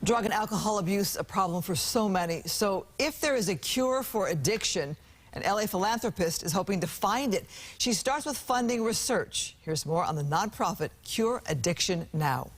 Drug and alcohol abuse, a problem for so many. So if there is a cure for addiction, an LA philanthropist is hoping to find it. She starts with funding research. Here's more on the nonprofit Cure Addiction Now.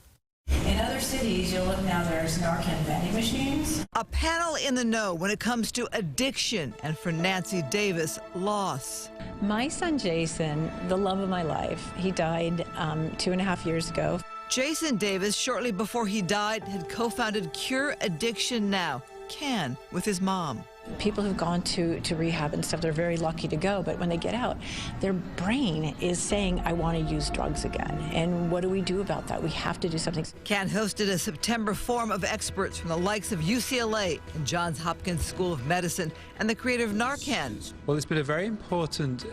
In other cities, you'll look now, there's Narcan vending machines. A panel in the know when it comes to addiction, and for Nancy Davis, loss. My son Jason, the love of my life, he died 2.5 years ago. Jason Davis, shortly before he died, had co-founded Cure Addiction Now, CAN, with his mom. People who've gone to rehab and stuff, they're very lucky to go, but when they get out, their brain is saying, I want to use drugs again. And what do we do about that? We have to do something. CAN hosted a September forum of experts from the likes of UCLA and Johns Hopkins School of Medicine and the creator of Narcan. Well, it's been a very important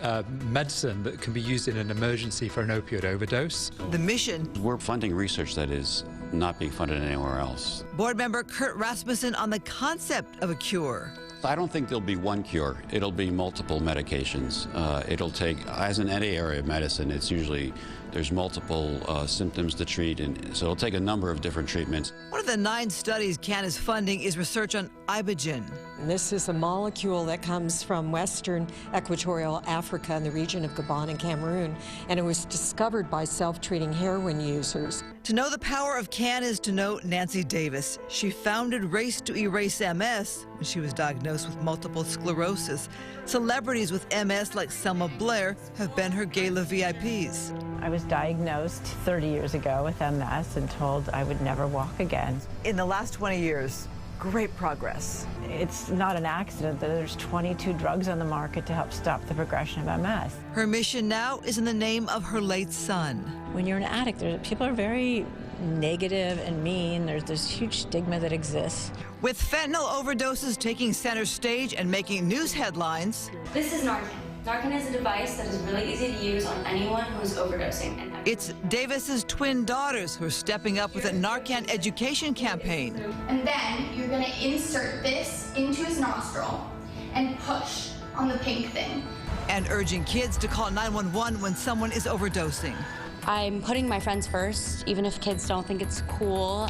medicine that can be used in an emergency for an opioid overdose. The mission. We're funding research that is not being funded anywhere else. Board member Kurt Rasmussen on the concept of a cure. I don't think there'll be one cure. It'll be multiple medications. It'll take, as in any area of medicine, it's usually, there's multiple symptoms to treat, and so it'll take a number of different treatments. One of the 9 studies CAN is funding is research on ibogaine. This is a molecule that comes from Western Equatorial Africa in the region of Gabon and Cameroon, and it was discovered by self-treating heroin users. To know the power of CAN is to know Nancy Davis. She founded Race to Erase MS when she was diagnosed with multiple sclerosis. Celebrities with MS like Selma Blair have been her gala VIPs. I was diagnosed 30 years ago with MS and told I would never walk again. In the last 20 years, great progress. It's not an accident that there's 22 drugs on the market to help stop the progression of MS. Her mission now is in the name of her late son. When you're an addict, people are very negative and mean. There's this huge stigma that exists. With fentanyl overdoses taking center stage and making news headlines. This is Narcan. Narcan is a device that is really easy to use on anyone who is overdosing. It's Davis's twin daughters who are stepping up with a Narcan education campaign. And then you're going to insert this into his nostril and push on the pink thing. And urging kids to call 911 when someone is overdosing. I'm putting my friends first, even if kids don't think it's cool.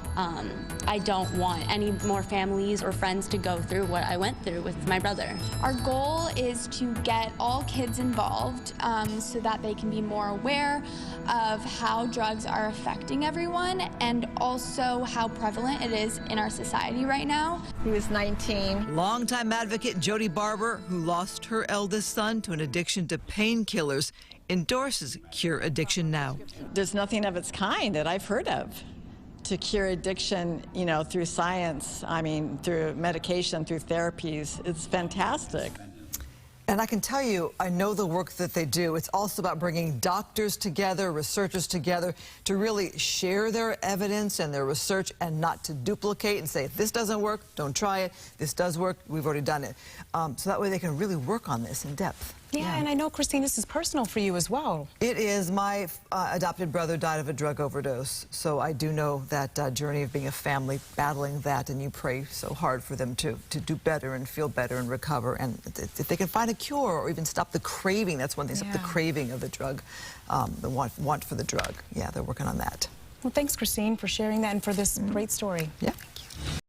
I don't want any more families or friends to go through what I went through with my brother. Our goal is to get all kids involved so that they can be more aware of how drugs are affecting everyone and also how prevalent it is in our society right now. He was 19. Longtime advocate Jody Barber, who lost her eldest son to an addiction to painkillers, endorses Cure Addiction Now. There's nothing of its kind that I've heard of to cure addiction, you know, through science, I mean, through medication, through therapies. It's fantastic. And I can tell you, I know the work that they do. It's also about bringing doctors together, researchers together, to really share their evidence and their research and not to duplicate and say, if this doesn't work, don't try it. This does work, we've already done it. So that way they can really work on this in depth. Yeah, and I know, Christine, this is personal for you as well. It is. My adopted brother died of a drug overdose, so I do know that journey of being a family, battling that, and you pray so hard for them to do better and feel better and recover. And if they can find a cure or even stop the craving, that's one thing, stop the craving of the drug, the want for the drug. Yeah, they're working on that. Well, thanks, Christine, for sharing that and for this great story. Yeah.